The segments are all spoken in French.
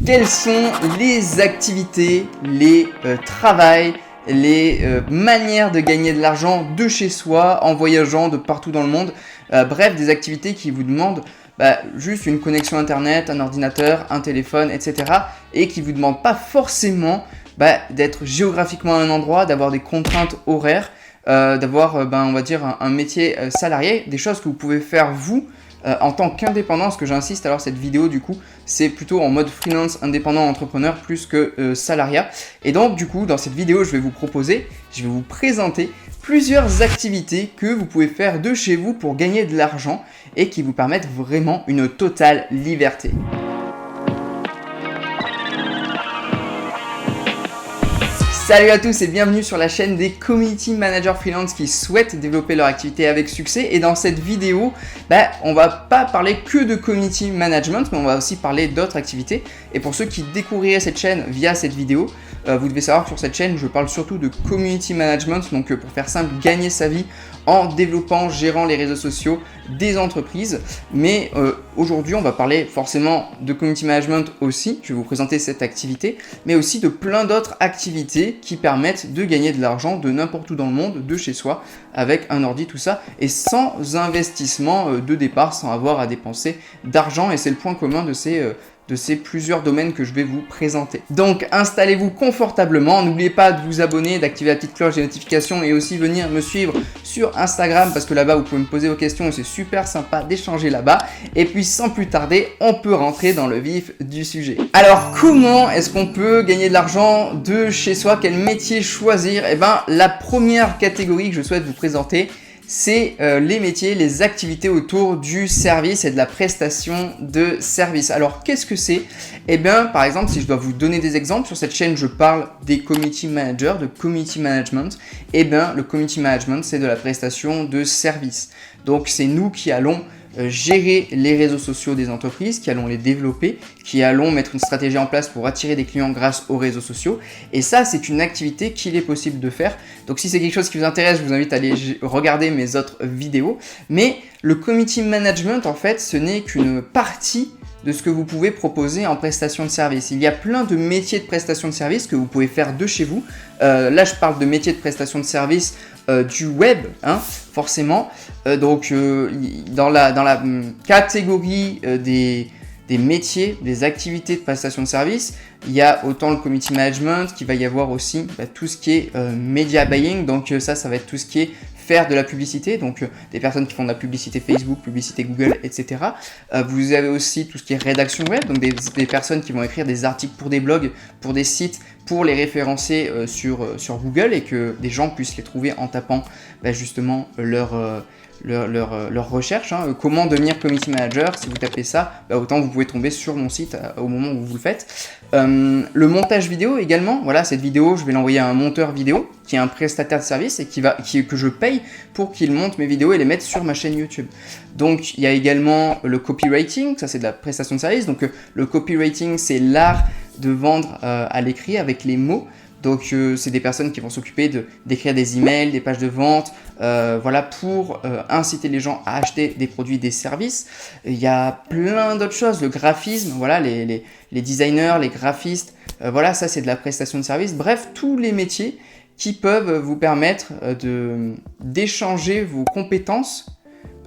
Quelles sont les activités, les travails, les manières de gagner de l'argent de chez soi, en voyageant de partout dans le monde, bref, des activités qui vous demandent juste une connexion internet, un ordinateur, un téléphone, etc. et qui ne vous demandent pas forcément d'être géographiquement à un endroit, d'avoir des contraintes horaires, d'avoir on va dire un métier salarié, des choses que vous pouvez faire vous en tant qu'indépendant. Ce que j'insiste, alors cette vidéo du coup c'est plutôt en mode freelance, indépendant, entrepreneur plus que salariat. Et donc du coup dans cette vidéo je vais vous présenter plusieurs activités que vous pouvez faire de chez vous pour gagner de l'argent et qui vous permettent vraiment une totale liberté. Salut à tous et bienvenue sur la chaîne des Community Managers Freelance qui souhaitent développer leur activité avec succès. Et dans cette vidéo, on va pas parler que de Community Management, mais on va aussi parler d'autres activités. Et pour ceux qui découvriraient cette chaîne via cette vidéo, vous devez savoir que sur cette chaîne, je parle surtout de Community Management, donc pour faire simple, gagner sa vie en développant, gérant les réseaux sociaux des entreprises. Mais aujourd'hui, on va parler forcément de Community Management aussi, je vais vous présenter cette activité, mais aussi de plein d'autres activités qui permettent de gagner de l'argent de n'importe où dans le monde, de chez soi, avec un ordi, tout ça, et sans investissement de départ, sans avoir à dépenser d'argent. Et c'est le point commun de ces plusieurs domaines que je vais vous présenter. Donc installez-vous confortablement, n'oubliez pas de vous abonner, d'activer la petite cloche des notifications et aussi venir me suivre sur Instagram parce que là-bas vous pouvez me poser vos questions et c'est super sympa d'échanger là-bas. Et puis sans plus tarder, on peut rentrer dans le vif du sujet. Alors comment est-ce qu'on peut gagner de l'argent de chez soi? Quel métier choisir? La première catégorie que je souhaite vous présenter, c'est les métiers, les activités autour du service et de la prestation de service. Alors, qu'est-ce que c'est? Par exemple, si je dois vous donner des exemples, sur cette chaîne, je parle des community managers, de community management. Le community management, c'est de la prestation de service. Donc, c'est nous qui allons gérer les réseaux sociaux des entreprises, qui allons les développer, qui allons mettre une stratégie en place pour attirer des clients grâce aux réseaux sociaux. Et ça, c'est une activité qu'il est possible de faire. Donc si c'est quelque chose qui vous intéresse, je vous invite à aller regarder mes autres vidéos. Mais le community management, en fait, ce n'est qu'une partie de ce que vous pouvez proposer en prestation de service. Il y a plein de métiers de prestation de service que vous pouvez faire de chez vous. Là, je parle de métiers de prestation de service du web, forcément. Dans la catégorie des métiers, des activités de prestation de service, il y a autant le community management qu'il va y avoir aussi tout ce qui est media buying. Donc ça va être tout ce qui est faire de la publicité, donc des personnes qui font de la publicité Facebook, publicité Google, etc. Vous avez aussi tout ce qui est rédaction web, donc des personnes qui vont écrire des articles pour des blogs, pour des sites, pour les référencer sur Google et que des gens puissent les trouver en tapant justement leur recherche. Comment devenir community manager? Si vous tapez ça, autant vous pouvez tomber sur mon site au moment où vous le faites. Le montage vidéo également, voilà, cette vidéo je vais l'envoyer à un monteur vidéo qui est un prestataire de service et que je paye pour qu'il monte mes vidéos et les mette sur ma chaîne YouTube. Donc il y a également le copywriting, ça c'est de la prestation de service. Donc le copywriting, c'est l'art de vendre à l'écrit avec les mots. Donc c'est des personnes qui vont s'occuper d'écrire des emails, des pages de vente, pour inciter les gens à acheter des produits, des services. Il y a plein d'autres choses, le graphisme, voilà, les designers, les graphistes, ça c'est de la prestation de service. Bref, tous les métiers qui peuvent vous permettre d'échanger vos compétences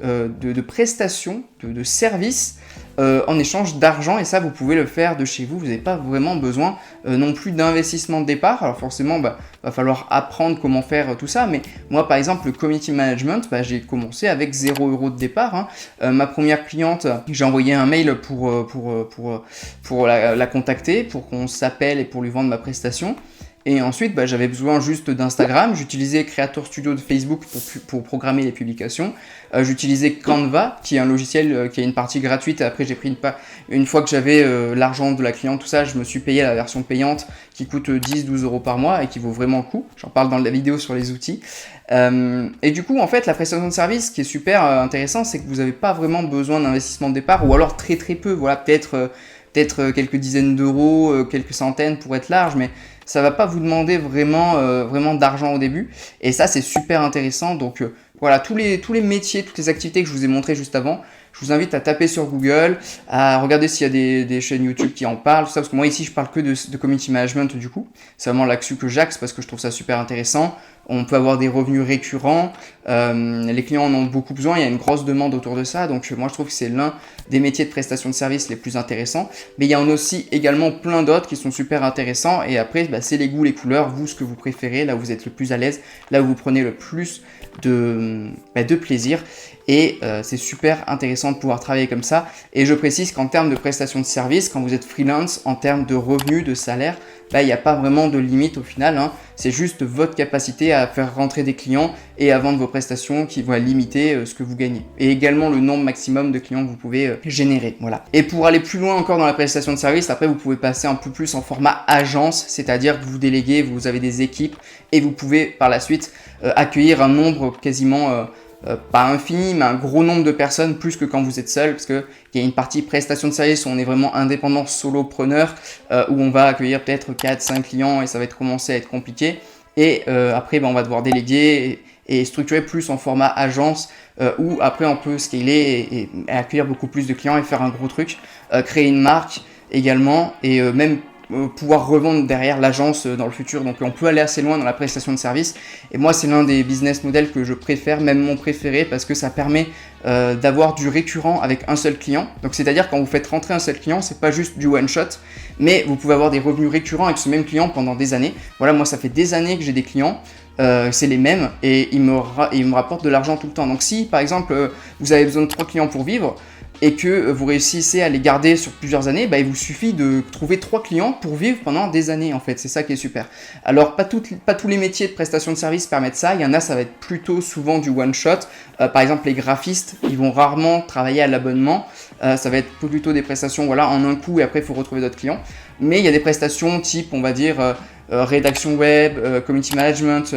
de prestations, de services en échange d'argent, et ça vous pouvez le faire de chez vous. Vous n'avez pas vraiment besoin non plus d'investissement de départ. Alors forcément va falloir apprendre comment faire tout ça, mais moi par exemple le community management, j'ai commencé avec 0 € de départ. Ma première cliente, j'ai envoyé un mail pour la contacter, pour qu'on s'appelle et pour lui vendre ma prestation. Et ensuite, j'avais besoin juste d'Instagram. J'utilisais Creator Studio de Facebook pour programmer les publications. J'utilisais Canva, qui est un logiciel qui a une partie gratuite. Après, j'ai pris une fois que j'avais l'argent de la cliente, tout ça, je me suis payé la version payante qui coûte 10-12 € par mois et qui vaut vraiment le coup. J'en parle dans la vidéo sur les outils. Et du coup, en fait, la prestation de service, ce qui est super intéressant, c'est que vous n'avez pas vraiment besoin d'investissement de départ, ou alors très très peu. Voilà, peut-être quelques dizaines d'euros, quelques centaines pour être large, mais ça va pas vous demander vraiment d'argent au début. Et ça, c'est super intéressant. Donc voilà, tous les métiers, toutes les activités que je vous ai montrées juste avant, je vous invite à taper sur Google, à regarder s'il y a des chaînes YouTube qui en parlent, tout ça, parce que moi ici je parle que de community management du coup. C'est vraiment là-dessus que j'axe parce que je trouve ça super intéressant. On peut avoir des revenus récurrents, les clients en ont beaucoup besoin, il y a une grosse demande autour de ça, donc moi je trouve que c'est l'un des métiers de prestation de service les plus intéressants, mais il y en a aussi également plein d'autres qui sont super intéressants, et après c'est les goûts, les couleurs, vous ce que vous préférez, là où vous êtes le plus à l'aise, là où vous prenez le plus de plaisir, et c'est super intéressant de pouvoir travailler comme ça. Et je précise qu'en termes de prestation de service, quand vous êtes freelance, en termes de revenus, de salaire, il n'y a pas vraiment de limite au final, hein. C'est juste votre capacité à faire rentrer des clients et à vendre vos prestations qui vont limiter ce que vous gagnez. Et également le nombre maximum de clients que vous pouvez générer. Voilà. Et pour aller plus loin encore dans la prestation de service, après vous pouvez passer un peu plus en format agence, c'est-à-dire que vous déléguez, vous avez des équipes et vous pouvez par la suite accueillir un nombre quasiment pas infini, mais un gros nombre de personnes, plus que quand vous êtes seul, parce qu'il y a une partie prestation de service où on est vraiment indépendant, solopreneur, où on va accueillir peut-être 4-5 clients et ça va commencer à être compliqué. Et après, on va devoir déléguer et structurer plus en format agence, où après on peut scaler et accueillir beaucoup plus de clients et faire un gros truc, créer une marque également, et même pouvoir revendre derrière l'agence dans le futur. Donc on peut aller assez loin dans la prestation de service, et moi c'est l'un des business models que je préfère, même mon préféré, parce que ça permet d'avoir du récurrent avec un seul client. Donc c'est à dire quand vous faites rentrer un seul client, c'est pas juste du one shot, mais vous pouvez avoir des revenus récurrents avec ce même client pendant des années. Voilà, moi ça fait des années que j'ai des clients, c'est les mêmes, et ils me rapportent de l'argent tout le temps. Donc si par exemple vous avez besoin de 3 clients pour vivre, et que vous réussissez à les garder sur plusieurs années, il vous suffit de trouver 3 clients pour vivre pendant des années en fait, c'est ça qui est super. Alors pas tous les métiers de prestation de service permettent ça, il y en a ça va être plutôt souvent du one shot, par exemple les graphistes, ils vont rarement travailler à l'abonnement, ça va être plutôt des prestations en un coup et après il faut retrouver d'autres clients, mais il y a des prestations type on va dire rédaction web, community management,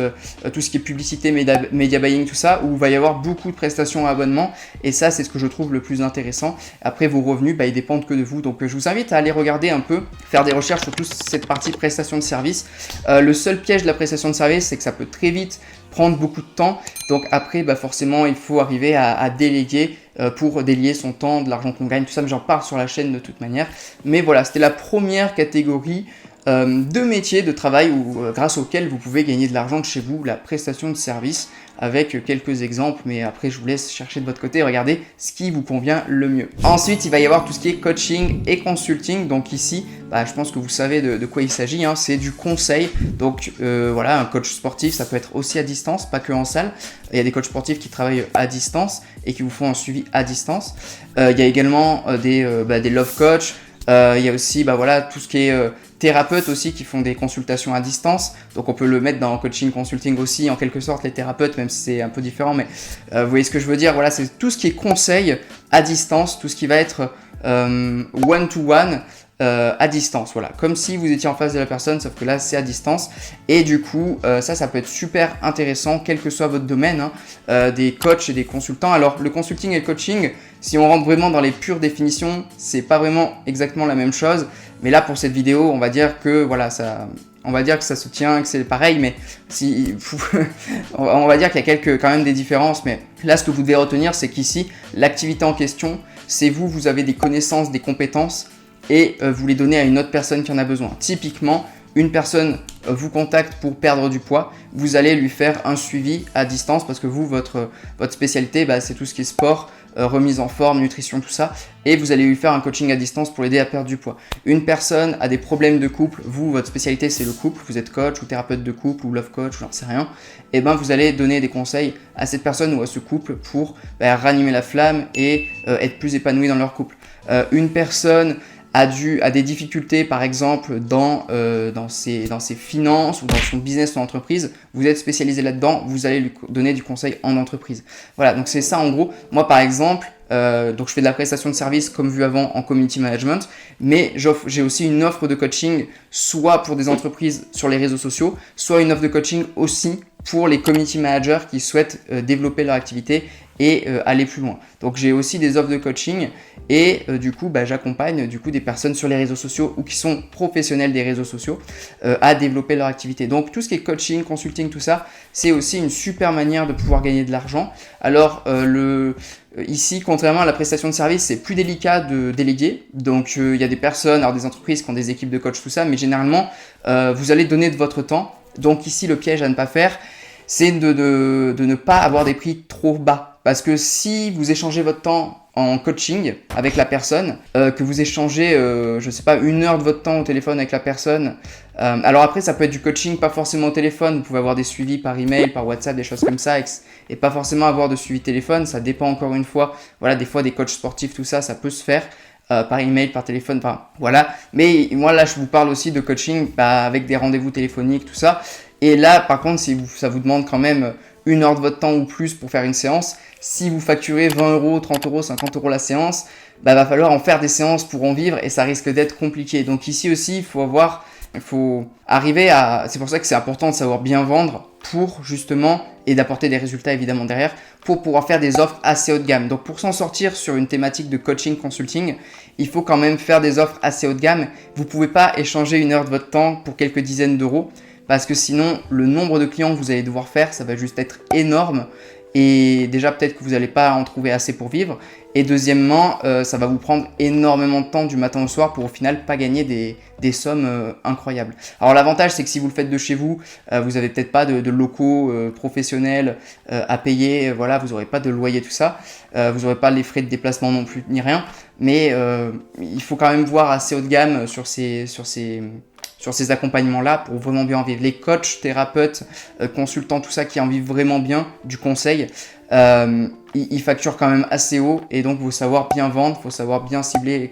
tout ce qui est publicité, media buying, tout ça, où il va y avoir beaucoup de prestations à abonnement, et ça c'est ce que je trouve le plus intéressant. Après vos revenus, ils dépendent que de vous, donc je vous invite à aller regarder un peu, faire des recherches sur toute cette partie prestation de service. Le seul piège de la prestation de service, c'est que ça peut très vite prendre beaucoup de temps, donc après forcément il faut arriver à déléguer pour délier son temps, de l'argent qu'on gagne, tout ça, mais j'en parle sur la chaîne de toute manière. Mais voilà, c'était la première catégorie de métiers, de travail grâce auxquels vous pouvez gagner de l'argent de chez vous, la prestation de service, avec quelques exemples, mais après je vous laisse chercher de votre côté, regardez ce qui vous convient le mieux. Ensuite, il va y avoir tout ce qui est coaching et consulting, donc ici, je pense que vous savez de quoi il s'agit, hein, c'est du conseil, donc voilà, un coach sportif, ça peut être aussi à distance, pas que en salle, il y a des coachs sportifs qui travaillent à distance et qui vous font un suivi à distance, il y a également des love coach, il y a aussi tout ce qui est thérapeutes aussi qui font des consultations à distance, donc on peut le mettre dans coaching consulting aussi en quelque sorte, les thérapeutes, même si c'est un peu différent, mais vous voyez ce que je veux dire. Voilà, c'est tout ce qui est conseil à distance, tout ce qui va être one-to-one à distance, voilà, comme si vous étiez en face de la personne, sauf que là c'est à distance, et du coup ça peut être super intéressant quel que soit votre domaine, hein, des coachs et des consultants. Alors le consulting et le coaching, si on rentre vraiment dans les pures définitions, c'est pas vraiment exactement la même chose, mais là pour cette vidéo on va dire que ça se tient, que c'est pareil, mais on va dire qu'il y a quand même des différences, mais là ce que vous devez retenir, c'est qu'ici l'activité en question, c'est vous avez des connaissances, des compétences, et vous les donnez à une autre personne qui en a besoin. Typiquement, une personne vous contacte pour perdre du poids, vous allez lui faire un suivi à distance parce que votre spécialité, c'est tout ce qui est sport, remise en forme, nutrition, tout ça, et vous allez lui faire un coaching à distance pour l'aider à perdre du poids. Une personne a des problèmes de couple, votre spécialité c'est le couple, vous êtes coach ou thérapeute de couple ou love coach ou j'en sais rien, et vous allez donner des conseils à cette personne ou à ce couple pour ranimer la flamme et être plus épanoui dans leur couple. Une personne a des difficultés par exemple dans ses finances ou dans son business ou entreprise, vous êtes spécialisé là-dedans, vous allez lui donner du conseil en entreprise. Voilà, donc c'est ça en gros. Moi par exemple, donc je fais de la prestation de service comme vu avant en community management, mais j'ai aussi une offre de coaching soit pour des entreprises sur les réseaux sociaux, soit une offre de coaching aussi pour les community managers qui souhaitent développer leur activité et aller plus loin. Donc j'ai aussi des offres de coaching et du coup j'accompagne des personnes sur les réseaux sociaux ou qui sont professionnels des réseaux sociaux à développer leur activité. Donc tout ce qui est coaching, consulting, tout ça, c'est aussi une super manière de pouvoir gagner de l'argent. Alors Ici, contrairement à la prestation de service, c'est plus délicat de déléguer. Donc, il y a des personnes, alors des entreprises qui ont des équipes de coach, tout ça, mais généralement, vous allez donner de votre temps. Donc ici, le piège à ne pas faire, c'est de ne pas avoir des prix trop bas. Parce que si vous échangez votre temps en coaching avec la personne, que vous échangez, je sais pas, 1 heure de votre temps au téléphone avec la personne. Alors après, ça peut être du coaching, pas forcément au téléphone. Vous pouvez avoir des suivis par email, par WhatsApp, des choses comme ça, et pas forcément avoir de suivi téléphone. Ça dépend encore une fois. Voilà, des fois des coachs sportifs, tout ça, ça peut se faire. Par email, par téléphone, enfin voilà. Mais moi là, je vous parle aussi de coaching avec des rendez-vous téléphoniques, tout ça. Et là, par contre, si ça vous demande quand même 1 heure de votre temps ou plus pour faire une séance, si vous facturez 20 euros, 30 euros, 50 euros la séance, va falloir en faire des séances pour en vivre et ça risque d'être compliqué. Donc ici aussi, il faut arriver à... C'est pour ça que c'est important de savoir bien vendre pour justement, et d'apporter des résultats évidemment derrière, pour pouvoir faire des offres assez haut de gamme. Donc pour s'en sortir sur une thématique de coaching, consulting, il faut quand même faire des offres assez haut de gamme. Vous ne pouvez pas échanger 1 heure de votre temps pour quelques dizaines d'euros, parce que sinon, le nombre de clients que vous allez devoir faire, ça va juste être énorme. Et déjà, peut-être que vous n'allez pas en trouver assez pour vivre. Et deuxièmement, ça va vous prendre énormément de temps du matin au soir pour au final pas gagner des sommes incroyables. Alors l'avantage, c'est que si vous le faites de chez vous, vous n'avez peut-être pas de locaux professionnels à payer. Voilà, vous n'aurez pas de loyer, tout ça. Vous n'aurez pas les frais de déplacement non plus, ni rien. Mais il faut quand même voir assez haut de gamme sur ces accompagnements-là pour vraiment bien en vivre. Les coachs, thérapeutes, consultants, tout ça qui en vivent vraiment bien du conseil, ils facturent quand même assez haut et donc il faut savoir bien vendre, il faut savoir bien cibler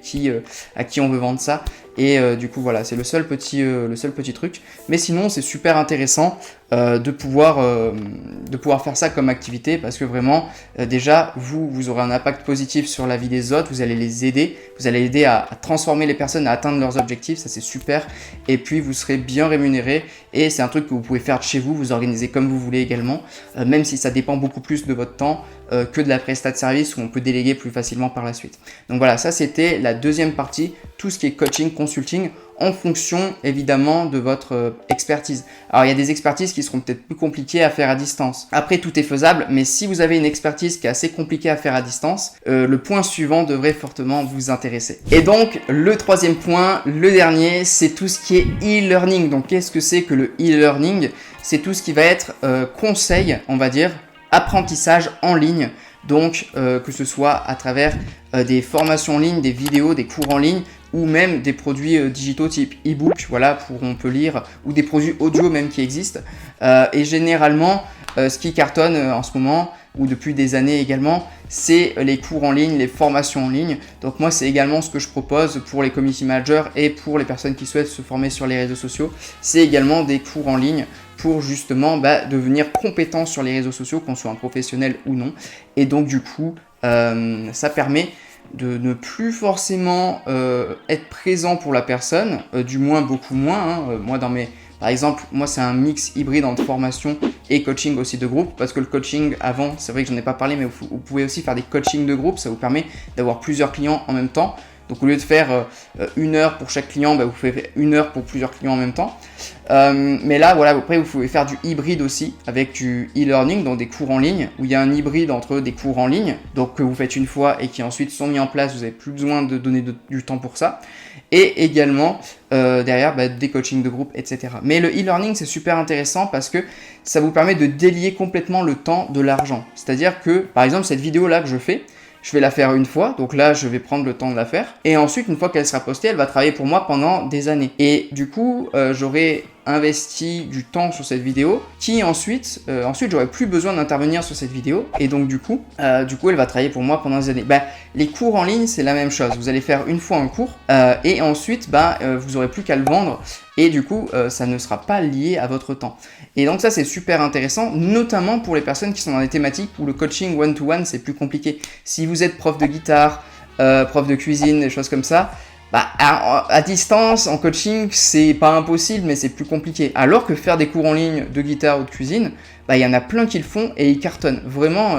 à qui on veut vendre ça. Et du coup voilà, c'est le seul petit truc. Mais sinon c'est super intéressant de pouvoir faire ça comme activité parce que vraiment déjà vous aurez un impact positif sur la vie des autres, vous allez les aider, vous allez aider à transformer les personnes à atteindre leurs objectifs, ça c'est super. Et puis vous serez bien rémunéré et c'est un truc que vous pouvez faire de chez vous, vous organiser comme vous voulez également, même si ça dépend beaucoup plus de votre temps que de la prestat de service où on peut déléguer plus facilement par la suite. Donc voilà, ça c'était la deuxième partie, tout ce qui est coaching, consulting, en fonction évidemment de votre expertise. Alors il y a des expertises qui seront peut-être plus compliquées à faire à distance. Après tout est faisable, mais si vous avez une expertise qui est assez compliquée à faire à distance, le point suivant devrait fortement vous intéresser. Et donc le troisième point, le dernier, c'est tout ce qui est e-learning. Donc qu'est-ce que c'est que le e-learning? C'est tout ce qui va être conseil, on va dire, apprentissage en ligne. Donc que ce soit à travers des formations en ligne, des vidéos, des cours en ligne, ou même des produits digitaux type e-book, voilà, pour on peut lire, ou des produits audio même qui existent. Et généralement, ce qui cartonne en ce moment, ou depuis des années également, c'est les cours en ligne, les formations en ligne. Donc moi, c'est également ce que je propose pour les community managers et pour les personnes qui souhaitent se former sur les réseaux sociaux. C'est également des cours en ligne pour justement devenir compétent sur les réseaux sociaux, qu'on soit un professionnel ou non. Et donc du coup, ça permet de ne plus forcément être présent pour la personne, du moins beaucoup moins. Moi, par exemple, moi c'est un mix hybride entre formation et coaching aussi de groupe, parce que le coaching avant, c'est vrai que j'en ai pas parlé, mais vous pouvez aussi faire des coachings de groupe, ça vous permet d'avoir plusieurs clients en même temps. Donc au lieu de faire 1 heure pour chaque client, vous faites 1 heure pour plusieurs clients en même temps. Mais là, voilà, après vous pouvez faire du hybride aussi avec du e-learning, donc des cours en ligne, où il y a un hybride entre des cours en ligne, donc que vous faites une fois et qui ensuite sont mis en place, vous n'avez plus besoin de donner du temps pour ça. Et également derrière des coachings de groupe, etc. Mais le e-learning c'est super intéressant parce que ça vous permet de délier complètement le temps de l'argent. C'est-à-dire que par exemple cette vidéo là que je fais, je vais la faire une fois, donc là je vais prendre le temps de la faire. Et ensuite, une fois qu'elle sera postée, elle va travailler pour moi pendant des années. Et du coup, j'aurai investi du temps sur cette vidéo qui ensuite j'aurai plus besoin d'intervenir sur cette vidéo. Et donc du coup, elle va travailler pour moi pendant des années. Les cours en ligne, c'est la même chose. Vous allez faire une fois un cours et ensuite, vous aurez plus qu'à le vendre. Et du coup, ça ne sera pas lié à votre temps. Et donc ça, c'est super intéressant, notamment pour les personnes qui sont dans des thématiques où le coaching one-to-one, c'est plus compliqué. Si vous êtes prof de guitare, prof de cuisine, des choses comme ça, à distance, en coaching, c'est pas impossible, mais c'est plus compliqué. Alors que faire des cours en ligne de guitare ou de cuisine, il y en a plein qui le font et ils cartonnent. Vraiment,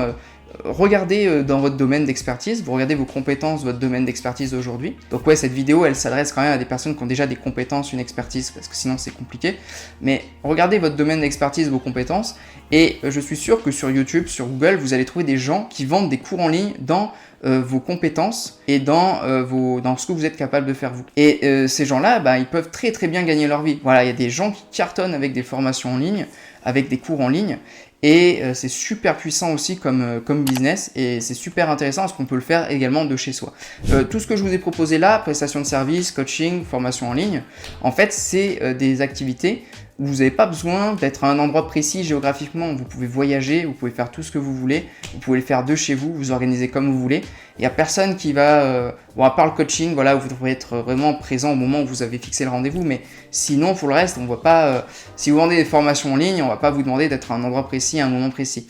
regardez dans votre domaine d'expertise, vous regardez vos compétences, votre domaine d'expertise aujourd'hui. Donc ouais, cette vidéo, elle s'adresse quand même à des personnes qui ont déjà des compétences, une expertise, parce que sinon c'est compliqué. Mais regardez votre domaine d'expertise, vos compétences, et je suis sûr que sur YouTube, sur Google, vous allez trouver des gens qui vendent des cours en ligne dans vos compétences et dans ce que vous êtes capable de faire vous. Et ces gens-là, ils peuvent très très bien gagner leur vie. Voilà, il y a des gens qui cartonnent avec des formations en ligne, avec des cours en ligne, et c'est super puissant aussi comme business, et c'est super intéressant parce qu'on peut le faire également de chez soi. Tout ce que je vous ai proposé là, prestation de services, coaching, formation en ligne, en fait c'est des activités où vous n'avez pas besoin d'être à un endroit précis géographiquement. Vous pouvez voyager, vous pouvez faire tout ce que vous voulez, vous pouvez le faire de chez vous, vous organiser comme vous voulez. Il n'y a personne qui va, à part le coaching, voilà, où vous devrez être vraiment présent au moment où vous avez fixé le rendez-vous, mais sinon pour le reste, on ne voit pas, si vous vendez des formations en ligne, on ne va pas vous demander d'être à un endroit précis, à un moment précis.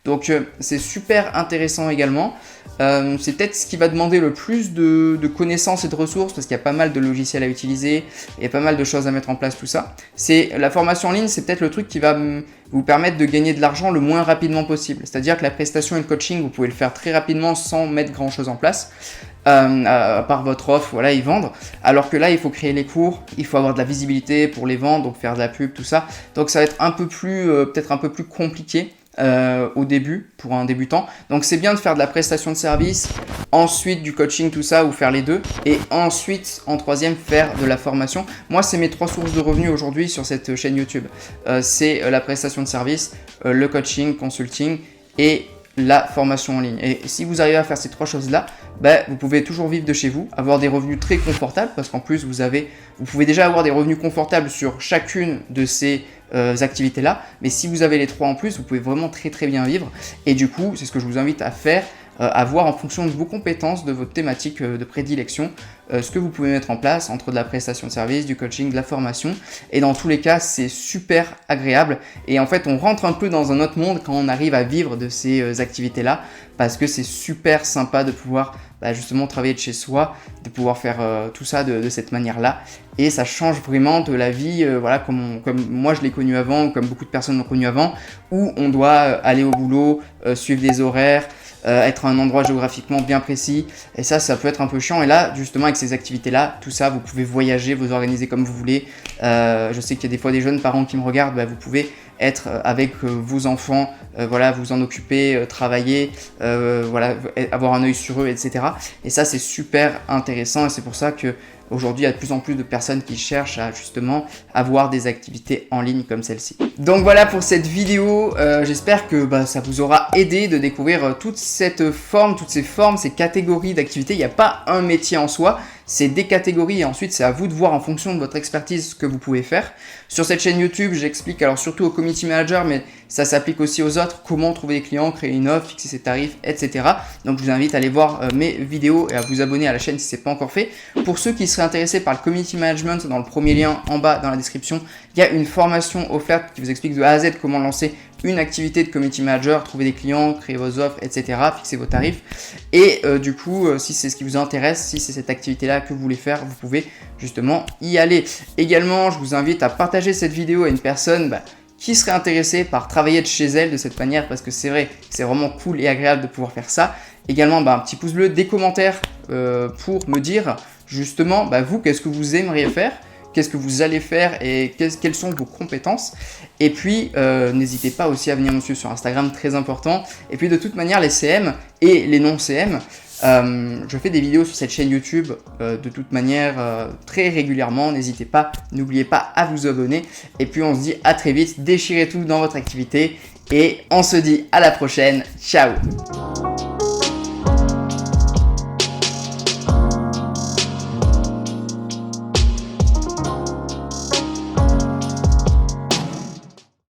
Donc c'est super intéressant également. C'est peut-être ce qui va demander le plus de connaissances et de ressources parce qu'il y a pas mal de logiciels à utiliser, il y a pas mal de choses à mettre en place, tout ça. C'est la formation en ligne, c'est peut-être le truc qui va vous permettre de gagner de l'argent le moins rapidement possible. C'est-à-dire que la prestation et le coaching, vous pouvez le faire très rapidement sans mettre grand-chose en place. À part votre offre, voilà, y vendre. Alors que là, il faut créer les cours, il faut avoir de la visibilité pour les vendre, donc faire de la pub, tout ça. Donc ça va être un peu plus, peut-être un peu plus compliqué. Au début pour un débutant, donc c'est bien de faire de la prestation de service, ensuite du coaching, tout ça, ou faire les deux, et ensuite en troisième faire de la formation. Moi c'est mes 3 sources de revenus aujourd'hui sur cette chaîne YouTube, c'est la prestation de service, le coaching, consulting et la formation en ligne. Et si vous arrivez à faire ces 3 choses là, vous pouvez toujours vivre de chez vous, avoir des revenus très confortables, parce qu'en plus vous pouvez déjà avoir des revenus confortables sur chacune de ces activités là, mais si vous avez les 3 en plus, vous pouvez vraiment très très bien vivre. Et du coup, c'est ce que je vous invite à faire, à voir en fonction de vos compétences, de votre thématique de prédilection, ce que vous pouvez mettre en place entre de la prestation de service, du coaching, de la formation. Et dans tous les cas, c'est super agréable. Et en fait, on rentre un peu dans un autre monde quand on arrive à vivre de ces activités-là, parce que c'est super sympa de pouvoir justement travailler de chez soi, de pouvoir faire tout ça de cette manière-là. Et ça change vraiment de la vie, voilà, comme moi je l'ai connu avant, comme beaucoup de personnes l'ont connu avant, où on doit aller au boulot, suivre des horaires, être à un endroit géographiquement bien précis, et ça peut être un peu chiant. Et là justement avec ces activités là, tout ça, vous pouvez voyager, vous organiser comme vous voulez. Je sais qu'il y a des fois des jeunes parents qui me regardent, vous pouvez être avec vos enfants, voilà, vous en occuper, travailler, voilà, avoir un œil sur eux, etc. Et ça c'est super intéressant, et c'est pour ça que aujourd'hui, il y a de plus en plus de personnes qui cherchent à justement avoir des activités en ligne comme celle-ci. Donc voilà pour cette vidéo, j'espère que ça vous aura aidé de découvrir toutes ces formes, ces catégories d'activités. Il n'y a pas un métier en soi, c'est des catégories, et ensuite c'est à vous de voir en fonction de votre expertise ce que vous pouvez faire. Sur cette chaîne YouTube, j'explique alors surtout aux community managers, mais ça s'applique aussi aux autres, comment trouver des clients, créer une offre, fixer ses tarifs, etc. Donc je vous invite à aller voir mes vidéos et à vous abonner à la chaîne si ce n'est pas encore fait. Pour ceux qui seraient intéressés par le community management, dans le premier lien en bas dans la description, il y a une formation offerte qui vous explique de A à Z comment lancer une activité de community manager, trouver des clients, créer vos offres, etc., fixer vos tarifs. Et du coup, si c'est ce qui vous intéresse, si c'est cette activité-là que vous voulez faire, vous pouvez justement y aller. Également, je vous invite à partager cette vidéo à une personne qui serait intéressée par travailler de chez elle de cette manière, parce que c'est vrai, c'est vraiment cool et agréable de pouvoir faire ça. Également, un petit pouce bleu, des commentaires pour me dire justement, vous, qu'est-ce que vous aimeriez faire, qu'est-ce que vous allez faire et quelles sont vos compétences. Et puis, n'hésitez pas aussi à venir me suivre sur Instagram, très important. Et puis, de toute manière, les CM et les non-CM, je fais des vidéos sur cette chaîne YouTube de toute manière très régulièrement. N'hésitez pas, n'oubliez pas à vous abonner. Et puis, on se dit à très vite. Déchirez tout dans votre activité. Et on se dit à la prochaine. Ciao!